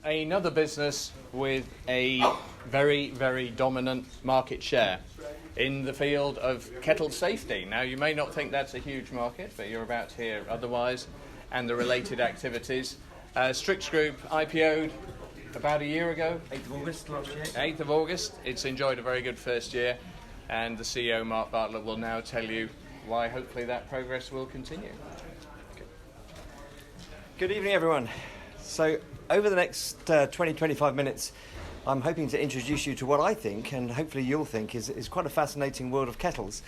Another business with a very, very dominant market share in the field of kettle safety. Now, you may not think that's a huge market, but you're about to hear otherwise, and the related activities. Strix Group IPO'd about a year ago. 8th of August last year. 8th of August. It's enjoyed a very good first year, and the CEO, Mark Bartlett, will now tell you why hopefully that progress will continue. Good evening, everyone. So, over the next 20-25 minutes, I'm hoping to introduce you to what I think, and hopefully you'll think, is quite a fascinating world of kettles.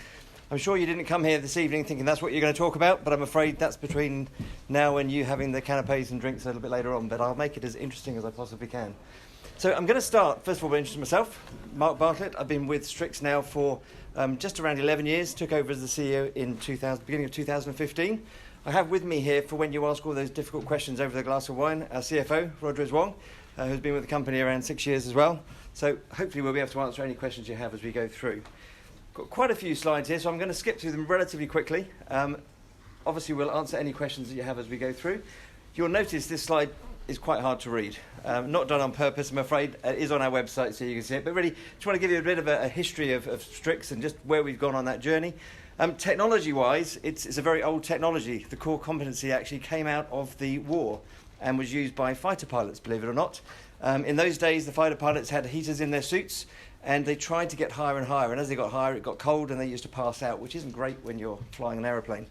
I'm sure you didn't come here this evening thinking that's what you're going to talk about, but I'm afraid that's between now and you having the canapes and drinks a little bit later on, but I'll make it as interesting as I possibly can. So I'm going to start, first of all, by introducing myself. Mark Bartlett. I've been with Strix now for just around 11 years, took over as the CEO in beginning of 2015. I have with me here, for when you ask all those difficult questions over the glass of wine, our CFO, Rodriguez Wong, who's been with the company around 6 years as well. So hopefully we'll be able to answer any questions you have as we go through. Got quite a few slides here, so I'm going to skip through them relatively quickly. Obviously we'll answer any questions that you have as we go through. You'll notice this slide is quite hard to read. Not done on purpose, I'm afraid. It is on our website so you can see it. But really, just want to give you a bit of a history of Strix and just where we've gone on that journey. Technology-wise, it's a very old technology. The core competency actually came out of the war and was used by fighter pilots, believe it or not. In those days, the fighter pilots had heaters in their suits, and they tried to get higher and higher. And as they got higher, it got cold, and they used to pass out, which isn't great when you're flying an aeroplane.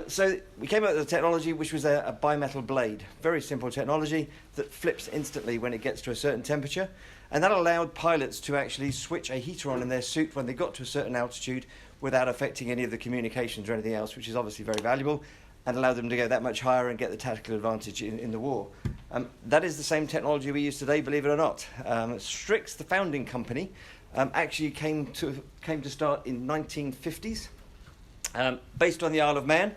So we came up with a technology which was a bimetal blade. Very simple technology that flips instantly when it gets to a certain temperature. And that allowed pilots to actually switch a heater on in their suit when they got to a certain altitude without affecting any of the communications or anything else, which is obviously very valuable, and allowed them to go that much higher and get the tactical advantage in the war. That is the same technology we use today, believe it or not. Strix, the founding company, actually came to start in 1950s, based on the Isle of Man.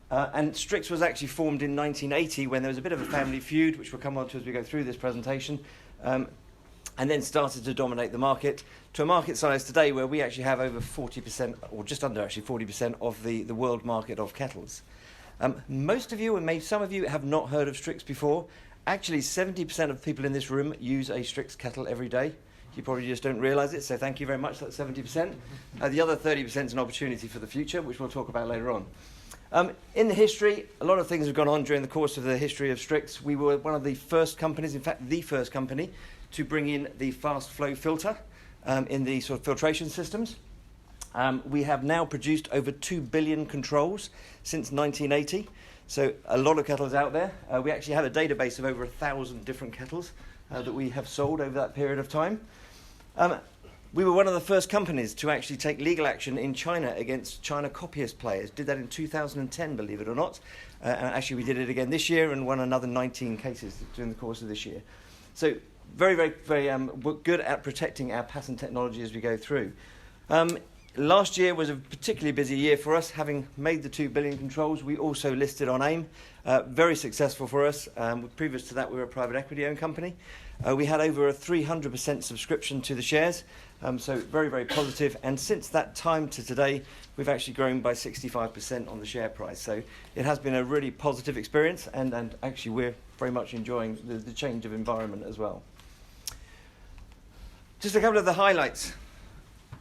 And Strix was actually formed in 1980 when there was a bit of a family feud, which we'll come on to as we go through this presentation, and then started to dominate the market to a market size today where we actually have over 40%, or just under actually 40% of the world market of kettles. Most of you, and maybe some of you, have not heard of Strix before. Actually, 70% of people in this room use a Strix kettle every day. You probably just don't realise it, so thank you very much, that's 70%. The other 30% is an opportunity for the future, which we'll talk about later on. In the history, a lot of things have gone on during the course of the history of Strix. We were one of the first companies, in fact, the first company, to bring in the fast flow filter in the sort of filtration systems. We have now produced over 2 billion controls since 1980, so a lot of kettles out there. We actually have a database of over 1,000 different kettles that we have sold over that period of time. We were one of the first companies to actually take legal action in China against China copyist players. Did that in 2010, believe it or not. And actually we did it again this year and won another 19 cases during the course of this year. So very, very, very good at protecting our patent technology as we go through. Last year was a particularly busy year for us. Having made the 2 billion controls, we also listed on AIM. Very successful for us. Previous to that, we were a private equity-owned company. We had over a 300% subscription to the shares, so very, very positive. And since that time to today, we've actually grown by 65% on the share price. So it has been a really positive experience, and actually we're very much enjoying the change of environment as well. Just a couple of the highlights.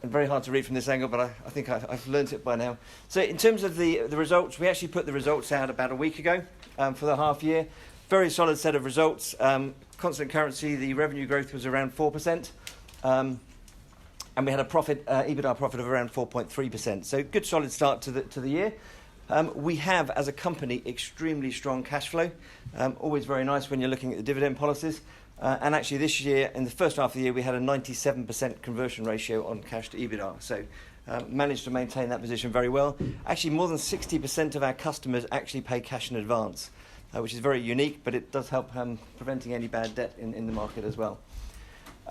And very hard to read from this angle, but I think I've learnt it by now. So in terms of the results, we actually put the results out about a week ago for the half year. Very solid set of results. Constant currency, the revenue growth was around 4%. And we had a EBITDA profit of around 4.3%. So good solid start to the year. We have, as a company, extremely strong cash flow. Always very nice when you're looking at the dividend policies. And actually this year, in the first half of the year, we had a 97% conversion ratio on cash to EBITDA. So managed to maintain that position very well. Actually, more than 60% of our customers actually pay cash in advance, which is very unique, but it does help preventing any bad debt in the market as well.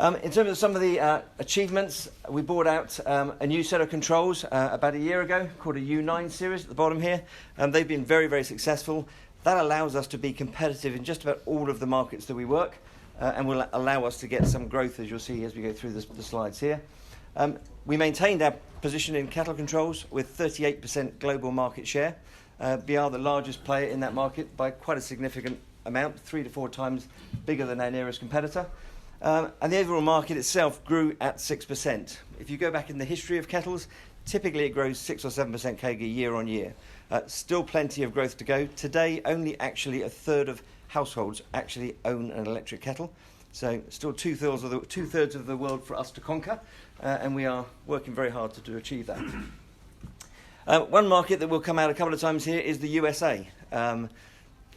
In terms of some of the achievements, we brought out a new set of controls about a year ago called a U9 series at the bottom here. They've been very, very successful. That allows us to be competitive in just about all of the markets that we work. And will allow us to get some growth, as you'll see as we go through the slides here. We maintained our position in kettle controls with 38% global market share. We are the largest player in that market by quite a significant amount, 3 to 4 times bigger than our nearest competitor. And the overall market itself grew at 6%. If you go back in the history of kettles, typically it grows 6 or 7% CAGR year on year. Still plenty of growth to go. Today, only actually a third of households actually own an electric kettle. So still two-thirds of the world for us to conquer, and we are working very hard to achieve that. One market that will come out a couple of times here is the USA.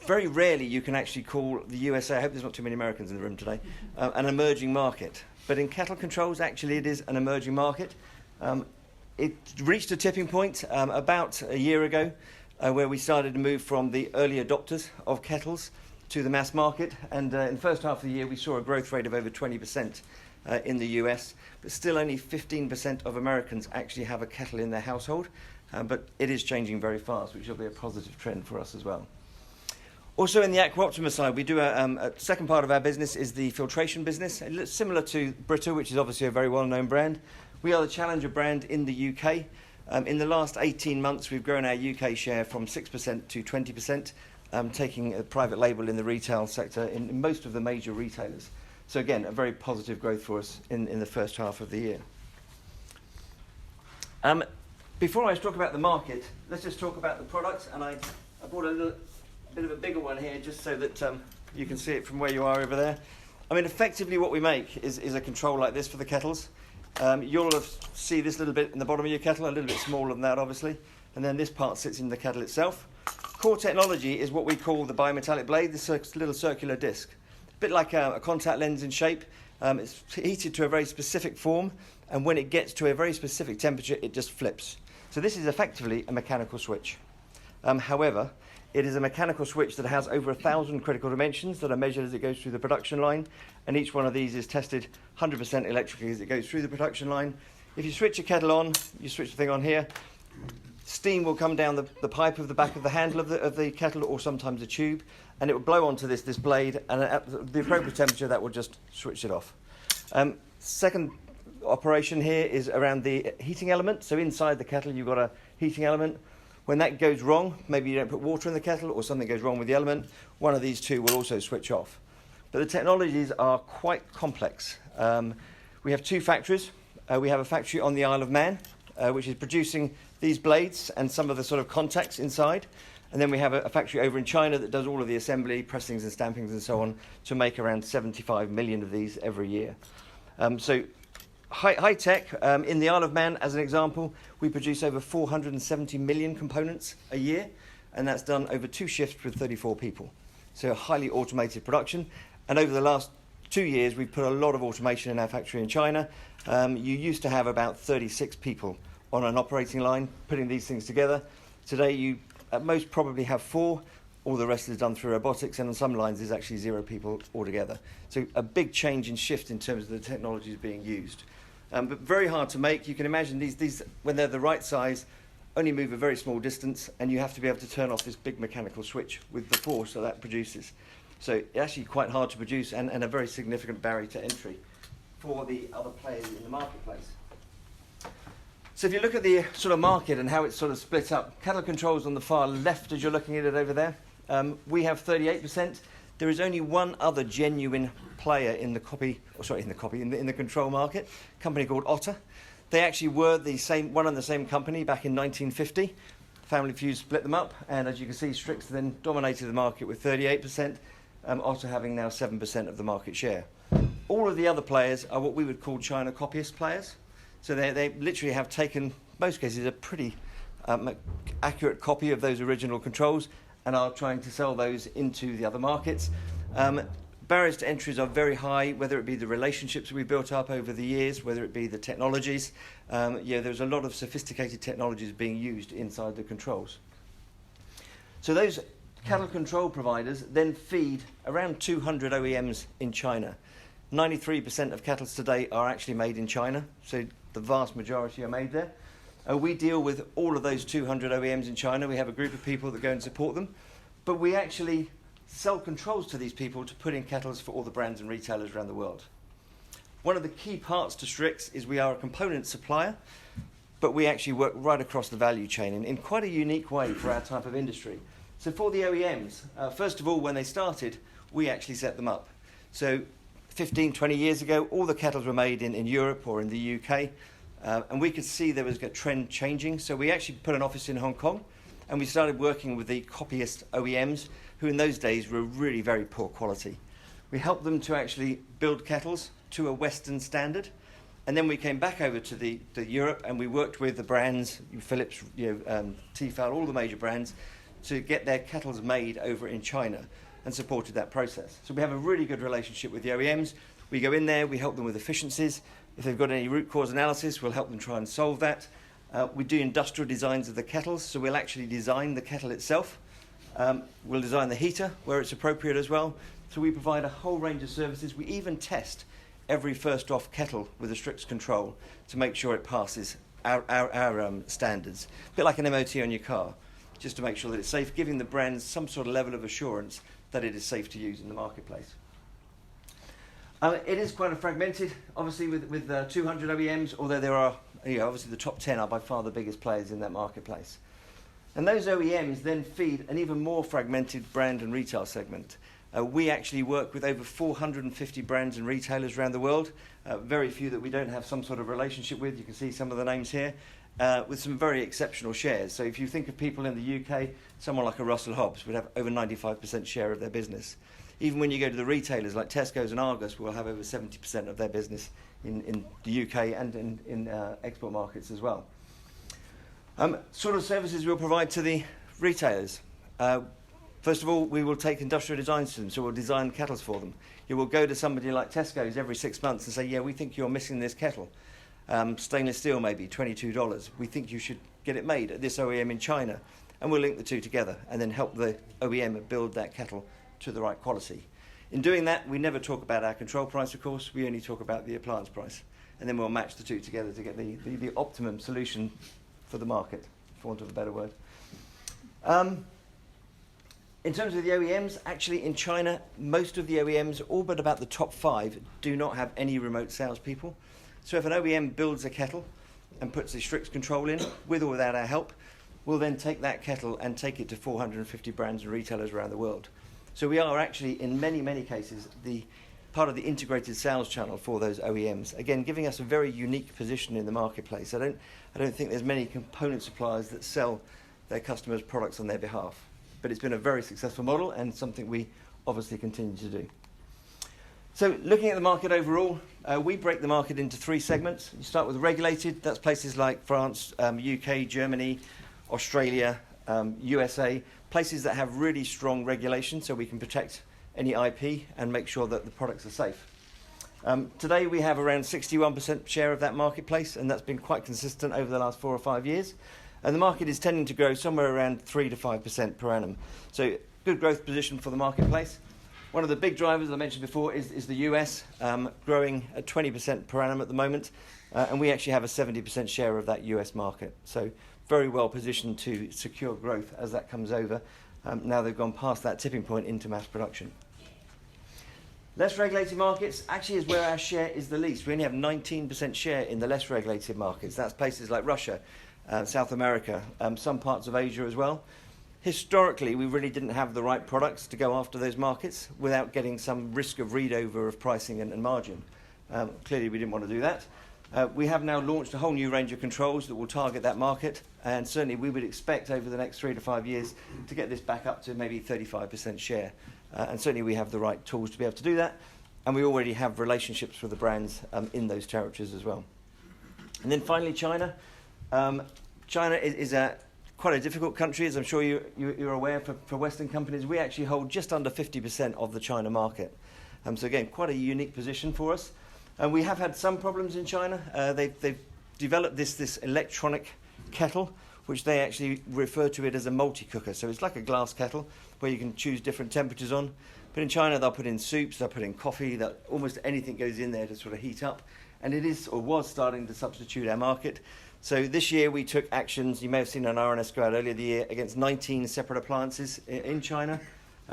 Very rarely you can actually call the USA, I hope there's not too many Americans in the room today, an emerging market. But in kettle controls, actually it is an emerging market. It reached a tipping point about a year ago where we started to move from the early adopters of kettles to the mass market. And in the first half of the year, we saw a growth rate of over 20% in the US. But still only 15% of Americans actually have a kettle in their household. But it is changing very fast, which will be a positive trend for us as well. Also in the Aqua Optima side, we do a second part of our business is the filtration business. Similar to Brita, which is obviously a very well-known brand. We are the challenger brand in the UK. In the last 18 months, we've grown our UK share from 6% to 20%, taking a private label in the retail sector in most of the major retailers. So again, a very positive growth for us in the first half of the year. Before I talk about the market, let's just talk about the products. And I brought a bit of a bigger one here just so that you can see it from where you are over there. I mean, effectively what we make is a control like this for the kettles. You'll see this little bit in the bottom of your kettle, a little bit smaller than that obviously, and then this part sits in the kettle itself. Core technology is what we call the bimetallic blade, this little circular disc. A bit like a contact lens in shape. It's heated to a very specific form, and when it gets to a very specific temperature, it just flips. So this is effectively a mechanical switch. However, it is a mechanical switch that has over 1,000 critical dimensions that are measured as it goes through the production line, and each one of these is tested 100% electrically as it goes through the production line. If you switch your kettle on, you switch the thing on here, steam will come down the pipe of the back of the handle of the kettle, or sometimes a tube, and it will blow onto this blade, and at the appropriate temperature that will just switch it off. Second operation here is around the heating element. So inside the kettle you've got a heating element. When that goes wrong, maybe you don't put water in the kettle or something goes wrong with the element, one of these two will also switch off. But the technologies are quite complex. We have 2 factories. We have a factory on the Isle of Man, which is producing these blades and some of the sort of contacts inside. And then we have a factory over in China that does all of the assembly, pressings and stampings and so on, to make around 75 million of these every year. So high tech. In the Isle of Man, as an example, we produce over 470 million components a year, and that's done over 2 shifts with 34 people. So a highly automated production. And over the last 2 years, we've put a lot of automation in our factory in China. You used to have about 36 people on an operating line putting these things together. Today, you at most probably have 4. All the rest is done through robotics, and on some lines there's actually 0 people altogether. So a big change and shift in terms of the technologies being used. But very hard to make. You can imagine these, when they're the right size, only move a very small distance, and you have to be able to turn off this big mechanical switch with the force that produces. So it's actually quite hard to produce, and a very significant barrier to entry for the other players in the marketplace. So if you look at the sort of market and how it's sort of split up, kettle controls on the far left as you're looking at it over there, we have 38%. There is only one other genuine player in the control market, a company called Otter. They actually were one and the same company back in 1950. Family Feud split them up, and as you can see, Strix then dominated the market with 38%, Otter having now 7% of the market share. All of the other players are what we would call China copyist players. So they literally have taken, in most cases, a pretty accurate copy of those original controls and are trying to sell those into the other markets. Barriers to entries are very high, whether it be the relationships we built up over the years, whether it be the technologies. There's a lot of sophisticated technologies being used inside the controls. So those kettle control providers then feed around 200 OEMs in China. 93% of kettles today are actually made in China, so the vast majority are made there. We deal with all of those 200 OEMs in China. We have a group of people that go and support them, but we actually sell controls to these people to put in kettles for all the brands and retailers around the world. One of the key parts to Strix is we are a component supplier. but we actually work right across the value chain in quite a unique way for our type of industry. So for the OEMs, first of all, when they started, we actually set them up. So 15, 20 years ago, all the kettles were made in Europe or in the UK, and we could see there was a trend changing. So we actually put an office in Hong Kong, and we started working with the copyist OEMs, who in those days were really very poor quality. We helped them to actually build kettles to a Western standard, and then we came back over to Europe, and we worked with the brands, Philips, Tefal, all the major brands, to get their kettles made over in China, and supported that process. So we have a really good relationship with the OEMs. We go in there, we help them with efficiencies. If they've got any root cause analysis, we'll help them try and solve that. We do industrial designs of the kettles, so we'll actually design the kettle itself. We'll design the heater where it's appropriate as well. So we provide a whole range of services. We even test every first off kettle with a Strix control to make sure it passes our standards. A bit like an MOT on your car, just to make sure that it's safe, giving the brands some sort of level of assurance that it is safe to use in the marketplace. It is quite a fragmented, obviously, with 200 OEMs, although there are, obviously the top 10 are by far the biggest players in that marketplace. And those OEMs then feed an even more fragmented brand and retail segment. We actually work with over 450 brands and retailers around the world, very few that we don't have some sort of relationship with. You can see some of the names here, with some very exceptional shares. So if you think of people in the UK, someone like a Russell Hobbs would have over 95% share of their business. Even when you go to the retailers like Tesco's and Argos, will have over 70% of their business in the UK and in export markets as well. Sort of services we'll provide to the retailers. First of all, we will take industrial designs to them, so we'll design kettles for them. You will go to somebody like Tesco's every 6 months and say, yeah, we think you're missing this kettle. Stainless steel maybe, $22. We think you should get it made at this OEM in China. And we'll link the two together and then help the OEM build that kettle to the right quality. In doing that, we never talk about our control price, of course. We only talk about the appliance price. And then we'll match the two together to get the optimum solution for the market, for want of a better word. In terms of the OEMs, actually in China, most of the OEMs, all but about the top 5, do not have any remote salespeople. So if an OEM builds a kettle and puts a Strix control in, with or without our help, we'll then take that kettle and take it to 450 brands and retailers around the world. So we are actually, in many, many cases, the part of the integrated sales channel for those OEMs. Again, giving us a very unique position in the marketplace. I don't think there's many component suppliers that sell their customers' products on their behalf. But it's been a very successful model and something we obviously continue to do. So looking at the market overall, we break the market into 3 segments. You start with regulated. That's places like France, UK, Germany, Australia, USA, places that have really strong regulation so we can protect any IP and make sure that the products are safe. Today we have around 61% share of that marketplace, and that's been quite consistent over the last 4 or 5 years. And the market is tending to grow somewhere around 3 to 5% per annum. So good growth position for the marketplace. One of the big drivers, as I mentioned before, is the US, growing at 20% per annum at the moment. And we actually have a 70% share of that US market. So very well positioned to secure growth as that comes over. Now they've gone past that tipping point into mass production. Less regulated markets actually is where our share is the least. We only have 19% share in the less regulated markets. That's places like Russia, South America, some parts of Asia as well. Historically, we really didn't have the right products to go after those markets without getting some risk of read-over of pricing and margin. Clearly, we didn't want to do that. We have now launched a whole new range of controls that will target that market, and certainly we would expect over the next 3 to 5 years to get this back up to maybe 35% share. And certainly we have the right tools to be able to do that, and we already have relationships with the brands in those territories as well. And then finally, China. China is quite a difficult country, as I'm sure you're aware. For Western companies, we actually hold just under 50% of the China market. So again, quite a unique position for us. And we have had some problems in China. They've developed this electronic kettle, which they actually refer to it as a multi-cooker. So it's like a glass kettle where you can choose different temperatures on. But in China, they'll put in soups, they'll put in coffee, that almost anything goes in there to sort of heat up. And it is, or was, starting to substitute our market. So this year we took actions, you may have seen an RNS go out earlier the year, against 19 separate appliances in China.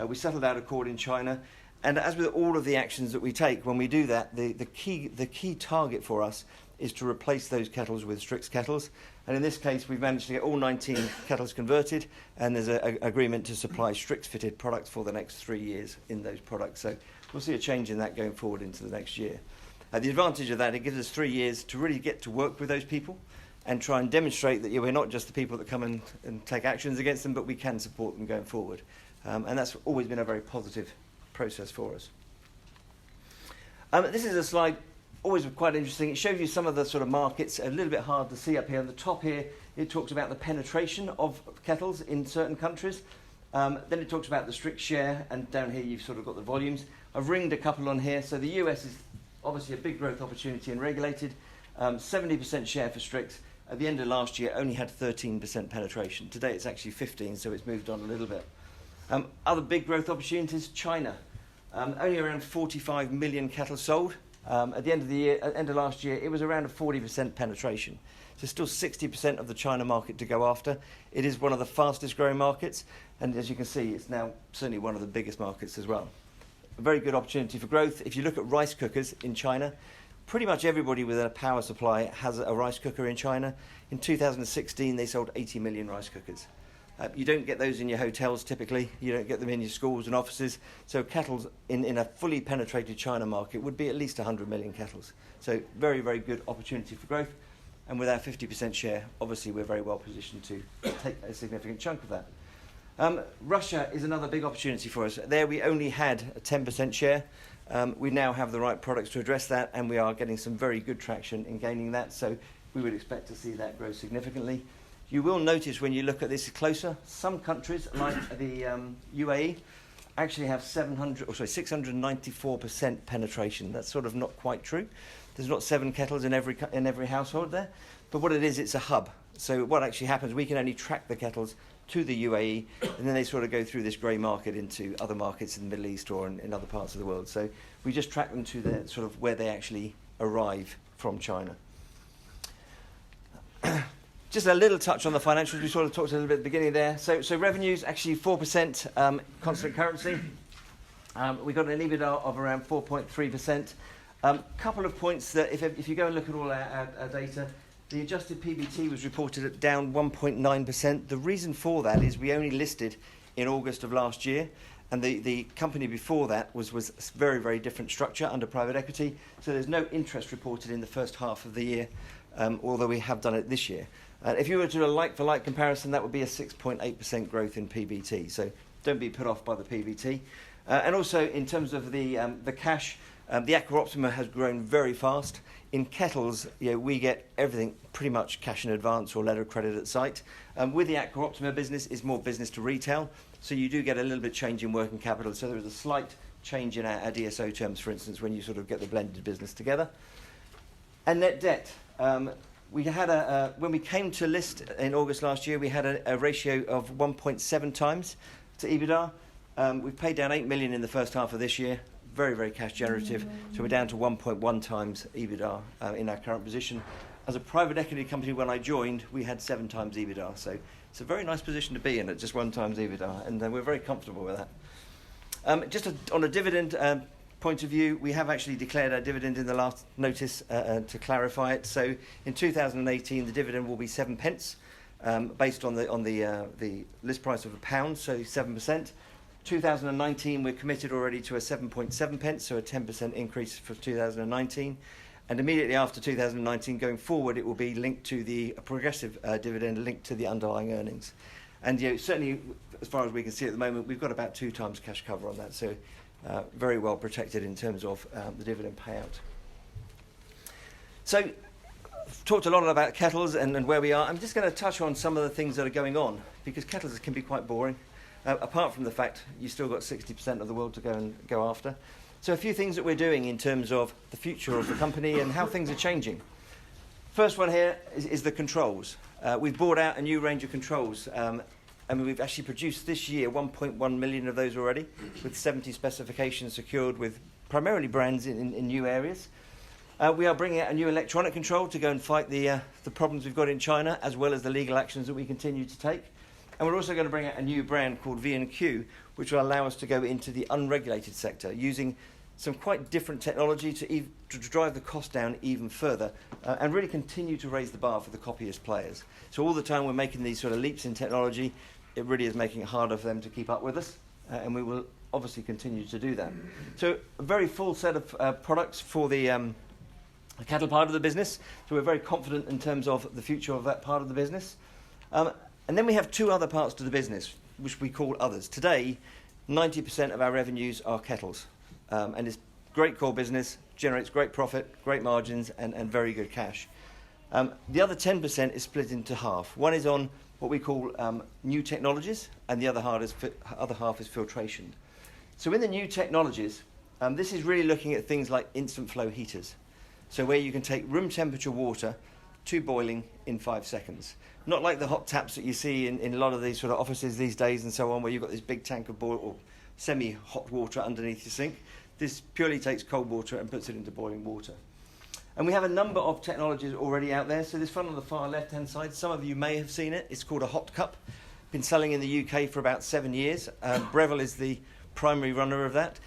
We settled out of court in China. And as with all of the actions that we take, when we do that, the key target for us is to replace those kettles with Strix kettles. And in this case, we've managed to get all 19 kettles converted, and there's an agreement to supply Strix-fitted products for the next 3 years in those products. So we'll see a change in that going forward into the next year. The advantage of that, it gives us 3 years to really get to work with those people and try and demonstrate that we're not just the people that come and take actions against them, but we can support them going forward. And that's always been a very positive process for us. This is a slide always quite interesting. It shows you some of the sort of markets, a little bit hard to see up here. On the top here, it talks about the penetration of kettles in certain countries. Then it talks about the Strix share, and down here you've sort of got the volumes. I've ringed a couple on here. So the US is obviously a big growth opportunity and regulated. 70% share for Strix. At the end of last year, only had 13% penetration. Today it's actually 15%, so it's moved on a little bit. Other big growth opportunities, China. Only around 45 million kettles sold. At the end of the year, at the end of last year, it was around a 40% penetration. So still 60% of the China market to go after. It is one of the fastest growing markets, and as you can see, it's now certainly one of the biggest markets as well. A very good opportunity for growth. If you look at rice cookers in China, pretty much everybody with a power supply has a rice cooker in China. In 2016, they sold 80 million rice cookers. You don't get those in your hotels typically. You don't get them in your schools and offices. So kettles in a fully penetrated China market would be at least 100 million kettles. So very, very good opportunity for growth. And with our 50% share, obviously we're very well positioned to take a significant chunk of that. Russia is another big opportunity for us. There we only had a 10% share. We now have the right products to address that, and we are getting some very good traction in gaining that. So we would expect to see that grow significantly. You will notice when you look at this closer, some countries like the UAE actually have 694% penetration. That's sort of not quite true. There's not 7 kettles in every household there, but what it is, it's a hub. So what actually happens, we can only track the kettles to the UAE, and then they sort of go through this grey market into other markets in the Middle East or in other parts of the world. So we just track them to the sort of where they actually arrive from China. Just a little touch on the financials. We sort of talked a little bit at the beginning there. So revenues actually 4% constant currency. We got an EBITDA of around 4.3%. Couple of points that if you go and look at all our data, the adjusted PBT was reported at down 1.9%. The reason for that is we only listed in August of last year, and the company before that was a very, very different structure under private equity. So there's no interest reported in the first half of the year, although we have done it this year. If you were to do a like-for-like comparison, that would be a 6.8% growth in PBT. So don't be put off by the PBT. And also in terms of the cash, the Aqua Optima has grown very fast. In kettles, we get everything pretty much cash in advance or letter of credit at site. With the Aqua Optima business, it's more business to retail, so you do get a little bit change in working capital. So there is a slight change in our DSO terms, for instance, when you sort of get the blended business together. And net debt. We had when we came to list in August last year, we had a ratio of 1.7 times to EBITDA. We've paid down 8 million in the first half of this year. Very, very cash generative. So we're down to 1.1 times EBITDA in our current position. As a private equity company, when I joined, we had 7 times EBITDA. So it's a very nice position to be in at just 1 times EBITDA, and we're very comfortable with that. On a dividend point of view, we have actually declared our dividend in the last notice to clarify it. So in 2018, the dividend will be 7 pence, based on the list price of £1, so 7%. 2019, we're committed already to a 7.7 pence, so a 10% increase for 2019. And immediately after 2019, going forward, it will be linked to the progressive dividend linked to the underlying earnings. And certainly, as far as we can see at the moment, we've got about 2 times cash cover on that. So very well protected in terms of the dividend payout. So I've talked a lot about kettles and where we are. I'm just going to touch on some of the things that are going on, because kettles can be quite boring, apart from the fact you've still got 60% of the world to go after. So a few things that we're doing in terms of the future of the company and how things are changing. First one here is the controls. We've brought out a new range of controls. And we've actually produced this year 1.1 million of those already, with 70 specifications secured with primarily brands in new areas. We are bringing out a new electronic control to go and fight the problems we've got in China, as well as the legal actions that we continue to take. And we're also going to bring out a new brand called V&Q, which will allow us to go into the unregulated sector, using some quite different technology to drive the cost down even further and really continue to raise the bar for the copyist players. So all the time we're making these sort of leaps in technology, it really is making it harder for them to keep up with us, and we will obviously continue to do that. So a very full set of products for the kettle part of the business, so we're very confident in terms of the future of that part of the business. And then we have two other parts to the business, which we call others. Today, 90% of our revenues are kettles. And it's great core business, generates great profit, great margins, and very good cash. The other 10% is split into half. One is on what we call new technologies, and the other half is filtration. So in the new technologies, this is really looking at things like instant flow heaters. So where you can take room temperature water to boiling in 5 seconds. Not like the hot taps that you see in a lot of these sort of offices these days and so on, where you've got this big tank of boil or semi-hot water underneath your sink. This purely takes cold water and puts it into boiling water. And we have a number of technologies already out there. So this one on the far left-hand side, some of you may have seen it. It's called a hot cup. Been selling in the UK for about 7 years. Breville is the primary runner of that.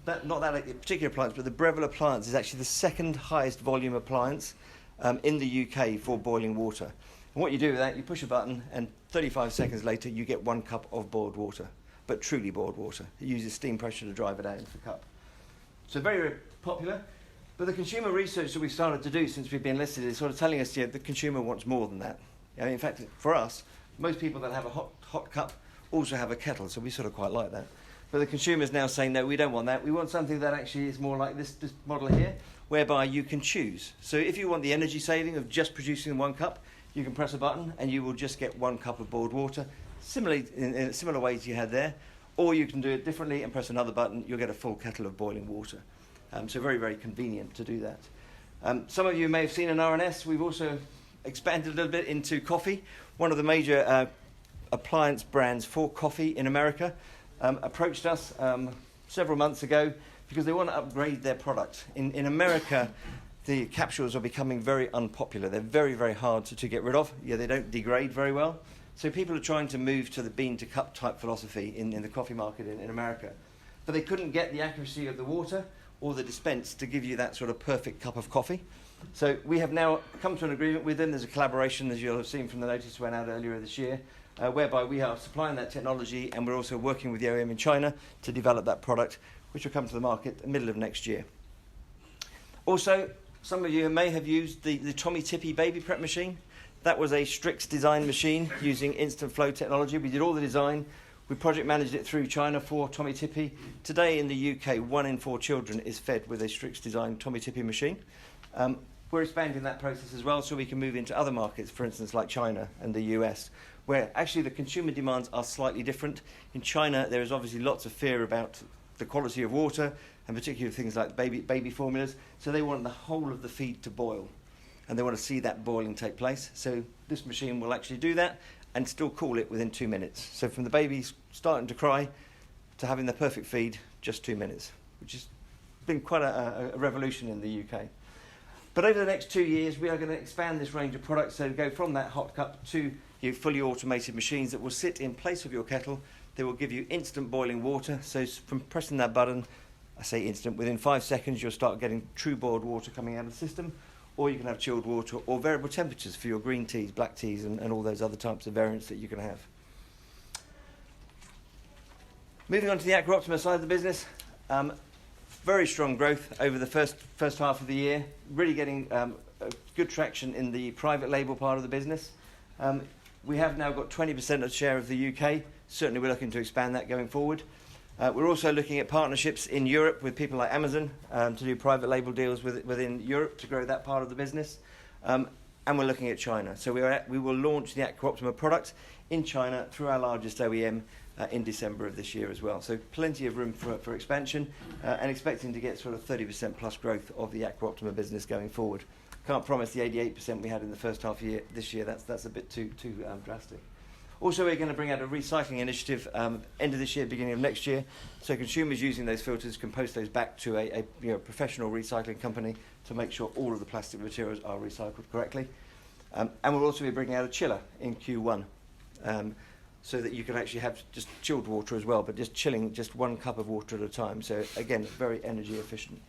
Not that particular appliance, but the Breville appliance is actually the second highest volume appliance in the UK for boiling water. And what you do with that, you push a button, and 35 seconds later, you get 1 cup of boiled water, but truly boiled water. It uses steam pressure to drive it out into the cup. So very, very popular. But the consumer research that we've started to do since we've been listed is sort of telling us the consumer wants more than that. I mean, in fact, for us, most people that have a hot cup also have a kettle, so we sort of quite like that. But the consumer's now saying, no, we don't want that. We want something that actually is more like this model here, whereby you can choose. So if you want the energy saving of just producing 1 cup, you can press a button and you will just get 1 cup of boiled water, similarly in similar ways you had there. Or you can do it differently and press another button, you'll get a full kettle of boiling water. So very, very convenient to do that. Some of you may have seen in RNS, we've also expanded a little bit into coffee. One of the major appliance brands for coffee in America approached us several months ago because they want to upgrade their product. In America, the capsules are becoming very unpopular. They're very, very hard to get rid of. Yeah, they don't degrade very well. So people are trying to move to the bean to cup type philosophy in the coffee market in America. But they couldn't get the accuracy of the water or the dispense to give you that sort of perfect cup of coffee. So we have now come to an agreement with them. There's a collaboration, as you'll have seen from the notice went out earlier this year, whereby we are supplying that technology, and we're also working with the OEM in China to develop that product, which will come to the market the middle of next year. Also, some of you may have used the Tommy Tippy baby prep machine. That was a Strix design machine using instant flow technology. We did all the design. We project managed it through China for Tommy Tippy. Today in the UK, 1 in 4 children is fed with a Strix design Tommy Tippy machine. We're expanding that process as well so we can move into other markets, for instance, like China and the US, where actually the consumer demands are slightly different. In China, there is obviously lots of fear about the quality of water, and particularly things like baby formulas. So they want the whole of the feed to boil, and they want to see that boiling take place. So this machine will actually do that and still cool it within 2 minutes. So from the baby starting to cry to having the perfect feed, just 2 minutes, which has been quite a revolution in the UK. But over the next 2 years, we are going to expand this range of products, so go from that hot cup to fully automated machines that will sit in place of your kettle. They will give you instant boiling water. So from pressing that button, I say instant, within 5 seconds, you'll start getting true boiled water coming out of the system. Or you can have chilled water or variable temperatures for your green teas, black teas, and all those other types of variants that you can have. Moving on to the Aqua Optima side of the business. Very strong growth over the first half of the year, really getting good traction in the private label part of the business. We have now got 20% of share of the UK. Certainly we're looking to expand that going forward. We're also looking at partnerships in Europe with people like Amazon to do private label deals within Europe to grow that part of the business. And we're looking at China. So we will launch the Aqua Optima product in China through our largest OEM in December of this year as well. So plenty of room for expansion and expecting to get sort of 30% plus growth of the Aqua Optima business going forward. Can't promise the 88% we had in the first half of this year. That's a bit too drastic. Also, we're going to bring out a recycling initiative end of this year, beginning of next year, so consumers using those filters can post those back to a professional recycling company to make sure all of the plastic materials are recycled correctly. And we'll also be bringing out a chiller in Q1. so that you can actually have just chilled water as well, but just chilling just 1 cup of water at a time. So again, very energy efficient.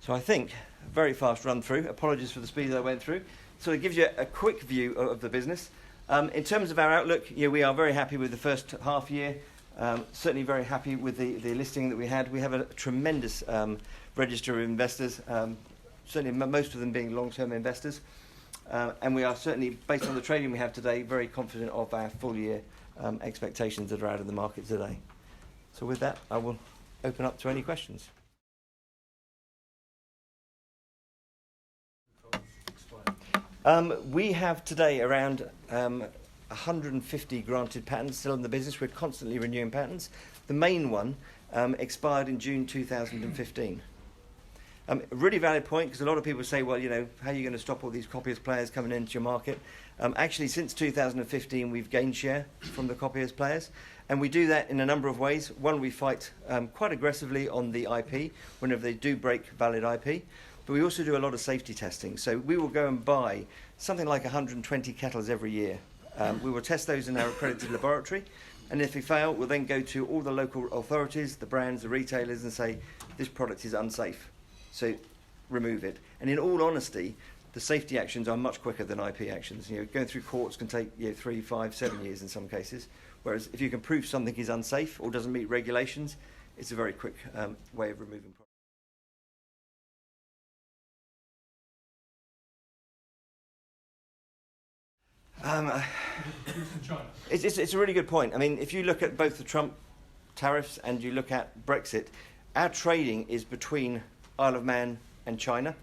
So I think a very fast run through. Apologies for the speed that I went through. So it gives you a quick view of the business. In terms of our outlook, we are very happy with the first half year. Certainly very happy with the listing that we had. We have a tremendous register of investors, certainly most of them being long-term investors. And we are certainly, based on the trading we have today, very confident of our full year expectations that are out of the market today. So with that, I will open up to any questions. We have today around 150 granted patents still in the business. We're constantly renewing patents. The main one expired in June 2015. A really valid point, because a lot of people say, well, how are you going to stop all these copyist players coming into your market? Actually, since 2015, we've gained share from the copyist players, and we do that in a number of ways. One, we fight quite aggressively on the IP whenever they do break valid IP, but we also do a lot of safety testing. So we will go and buy something like 120 kettles every year. We will test those in our accredited laboratory, and if we fail, we'll then go to all the local authorities, the brands, the retailers, and say, this product is unsafe. So remove it. And in all honesty, the safety actions are much quicker than IP actions. Going through courts can take 3, 5, 7 years in some cases. Whereas if you can prove something is unsafe or doesn't meet regulations, it's a very quick way of removing products. It's a really good point. I mean, if you look at both the Trump tariffs and you look at Brexit, our trading is between Isle of Man and China,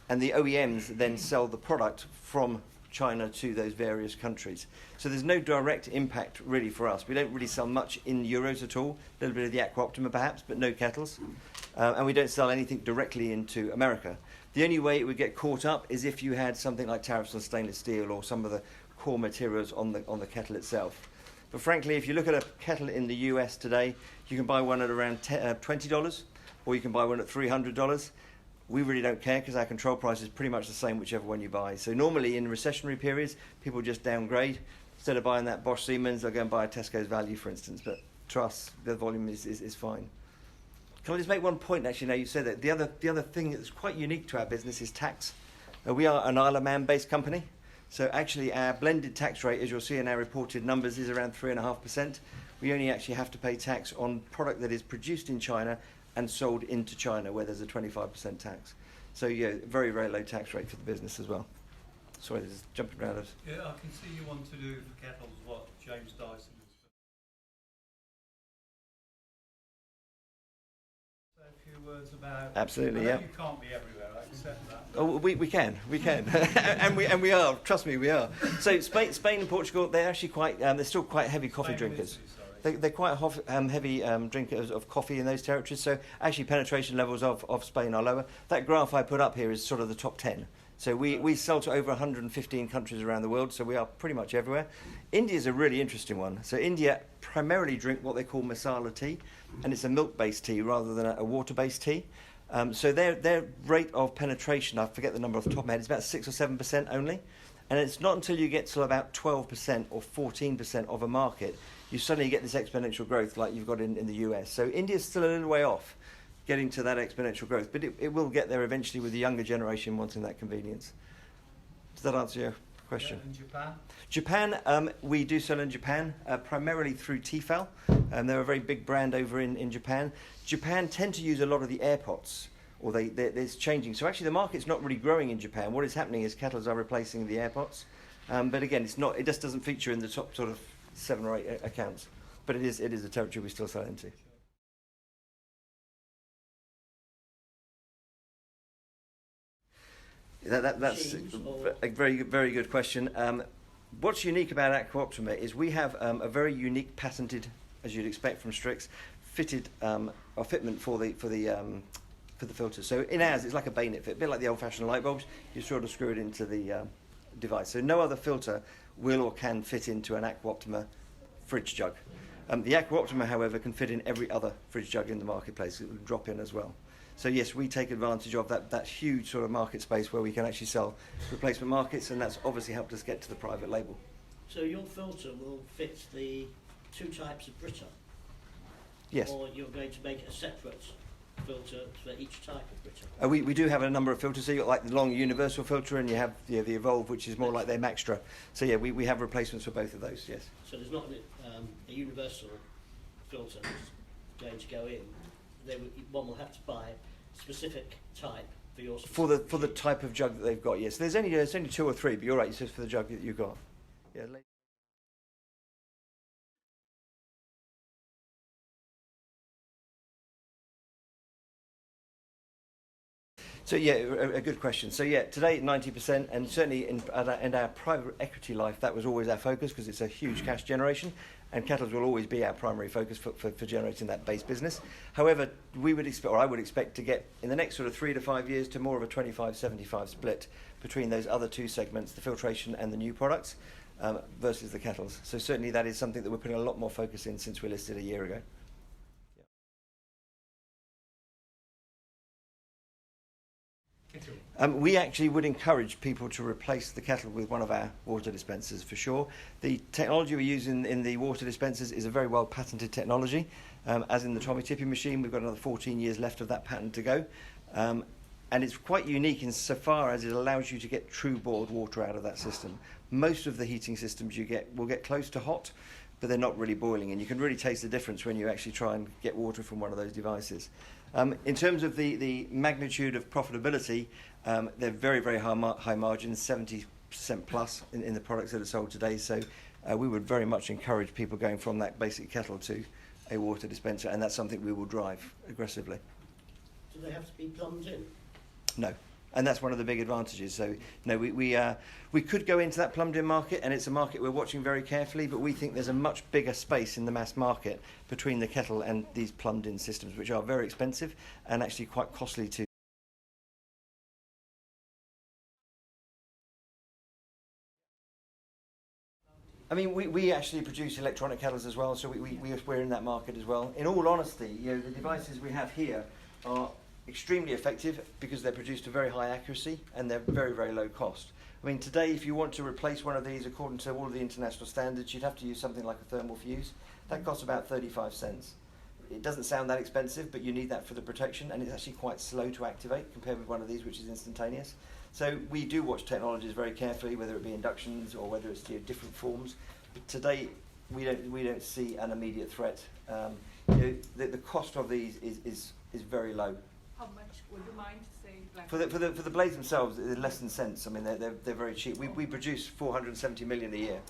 and the OEMs then sell the product from China to those various countries. So there's no direct impact really for us. We don't really sell much in euros at all, a little bit of the Aqua Optima perhaps, but no kettles. And we don't sell anything directly into America. The only way it would get caught up is if you had something like tariffs on stainless steel or some of the core materials on the kettle itself. But frankly, if you look at a kettle in the US today, you can buy one at around $20, or you can buy one at $300. We really don't care because our control price is pretty much the same whichever one you buy. So normally in recessionary periods, people just downgrade. Instead of buying that Bosch Siemens, they'll go and buy a Tesco's Value, for instance. But to us, the volume is fine. Can I just make one point, actually, now you said that? The other thing that's quite unique to our business is tax. We are an Isle of Man-based company. So actually our blended tax rate, as you'll see in our reported numbers, is around 3.5%. We only actually have to pay tax on product that is produced in China and sold into China, where there's a 25% tax. So very, very low tax rate for the business as well. Sorry, this is jumping around us. Yeah, I can see you want to do for kettles what James Dyson has. Say a few words about. Absolutely, I know yeah. You can't be everywhere. I accept that. Oh, we can, and we are. Trust me, we are. So Spain and Portugal, they're actually quite. They're still quite heavy coffee drinkers. They're quite heavy drinkers of coffee in those territories. So actually, penetration levels of Spain are lower. That graph I put up here is sort of the top 10. So we sell to over 115 countries around the world. So we are pretty much everywhere. India is a really interesting one. So India primarily drink what they call masala tea, and it's a milk-based tea rather than a water-based tea. So their rate of penetration, I forget the number off the top of my head, it's about 6 or 7% only. And it's not until you get to about 12% or 14% of a market, you suddenly get this exponential growth like you've got in the US. So India's still a little way off getting to that exponential growth, but it will get there eventually with the younger generation wanting that convenience. Does that answer your question? Yeah, and Japan? Japan, we do sell in Japan, primarily through Tefal. They're a very big brand over in Japan. Japan tend to use a lot of the air pots, or it's changing. So actually the market's not really growing in Japan. What is happening is kettles are replacing the air pots. But again, it just doesn't feature in the top sort of 7 or 8 accounts. But it is a territory we still sell into. That's a very good question. What's unique about Aqua Optima is we have a very unique patented, as you'd expect from Strix, fitment for the filter. So in ours, it's like a bayonet fit, a bit like the old-fashioned light bulbs. You sort of screw it into the device. So no other filter will or can fit into an Aqua Optima fridge jug. The Aqua Optima, however, can fit in every other fridge jug in the marketplace. It will drop in as well. So yes, we take advantage of that huge sort of market space where we can actually sell replacement markets, and that's obviously helped us get to the private label. So your filter will fit the two types of Brita? Yes. Or you're going to make a separate filter for each type of Brita? We do have a number of filters. So you've got like the long universal filter, and you have the Evolve, which is more like their Maxtra. So yeah, we have replacements for both of those, yes. So there's not a universal filter that's going to go in. One will have to buy a specific type for your specific For the type of jug that they've got, yes. There's only two or three, but you're right, it's just for the jug that you've got. Yeah. So yeah, a good question. So yeah, today 90%, and certainly in our private equity life, that was always our focus because it's a huge cash generation, and kettles will always be our primary focus for generating that base business. However, we would expect, or I would expect, to get in the next sort of 3 to 5 years to more of a 25-75 split between those other two segments, the filtration and the new products, versus the kettles. So certainly that is something that we're putting a lot more focus in since we listed a year ago. We actually would encourage people to replace the kettle with one of our water dispensers for sure. The technology we use in the water dispensers is a very well patented technology. As in the Tommy Tipping machine, we've got another 14 years left of that patent to go. And it's quite unique insofar as it allows you to get true boiled water out of that system. Most of the heating systems you get will get close to hot, but they're not really boiling, and you can really taste the difference when you actually try and get water from one of those devices. In terms of the magnitude of profitability, they're very, very high margins, 70% plus in the products that are sold today. So we would very much encourage people going from that basic kettle to a water dispenser, and that's something we will drive aggressively. Do they have to be plumbed in? No. And that's one of the big advantages. So, no, we could go into that plumbed-in market, and it's a market we're watching very carefully, but we think there's a much bigger space in the mass market between the kettle and these plumbed-in systems, which are very expensive and actually quite costly to. I mean, we actually produce electronic kettles as well, so we're in that market as well. In all honesty, the devices we have here are extremely effective because they're produced to very high accuracy and they're very, very low cost. I mean, today, if you want to replace one of these according to all of the international standards, you'd have to use something like a thermal fuse. That costs about 35 cents. It doesn't sound that expensive, but you need that for the protection, and it's actually quite slow to activate compared with one of these, which is instantaneous. So we do watch technologies very carefully, whether it be inductions or whether it's different forms. But today, we don't see an immediate threat. The cost of these is very low. How much would you mind saying? Like For the blades themselves, they're less than cents. I mean, they're very cheap. We produce 470 million a year,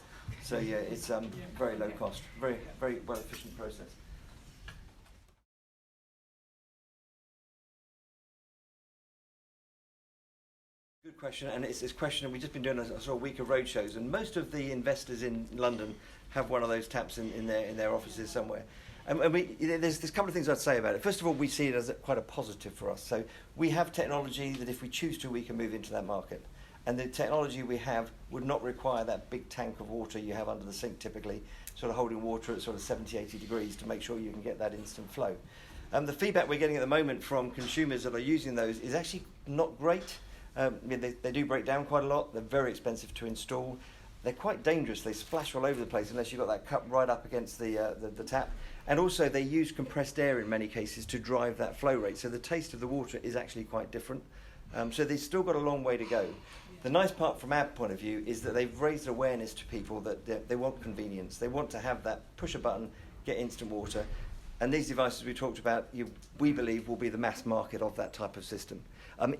so yeah, it's very low cost, very well efficient process. Good question, and it's this question. We've just been doing a sort of week of road shows, and most of the investors in London have one of those taps in their offices somewhere. And there's a couple of things I'd say about it. First of all, we see it as quite a positive for us. So we have technology that if we choose to, we can move into that market. And the technology we have would not require that big tank of water you have under the sink typically, sort of holding water at sort of 70, 80 degrees to make sure you can get that instant flow. The feedback we're getting at the moment from consumers that are using those is actually not great. They do break down quite a lot. They're very expensive to install. They're quite dangerous. They splash all over the place unless you've got that cup right up against the tap. And also they use compressed air in many cases to drive that flow rate. So the taste of the water is actually quite different. So they've still got a long way to go. The nice part from our point of view is that they've raised awareness to people that they want convenience. They want to have that push a button, get instant water. And these devices we talked about, we believe will be the mass market of that type of system.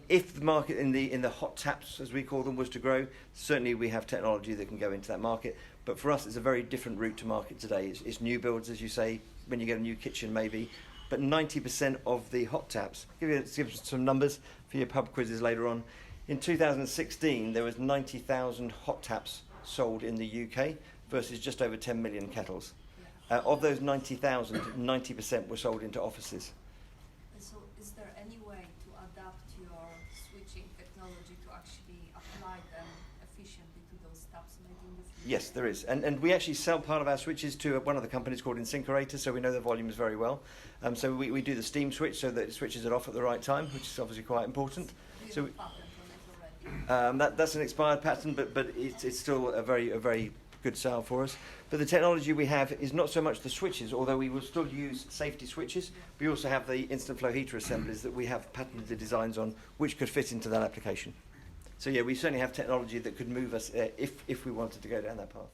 If the market in the hot taps, as we call them, was to grow, certainly we have technology that can go into that market. But for us, it's a very different route to market today. It's new builds, as you say, when you get a new kitchen maybe. But 90% of the hot taps, give you some numbers for your pub quizzes later on. In 2016, there was 90,000 hot taps sold in the UK versus just over 10 million kettles. Of those 90,000, 90% were sold into offices. So is there any way to adapt your switching technology to actually apply them efficiently to those taps maybe in the future? Yes, there is. And we actually sell part of our switches to one of the companies called Incinerator, so we know the volumes very well. So we do the steam switch so that it switches it off at the right time, which is obviously quite important. Do So you have a patent on it already? that's an expired patent, but it's still a very good sale for us. But the technology we have is not so much the switches, although we will still use safety switches. We also have the instant flow heater assemblies that we have patented the designs on, which could fit into that application. So yeah, we certainly have technology that could move us if we wanted to go down that path.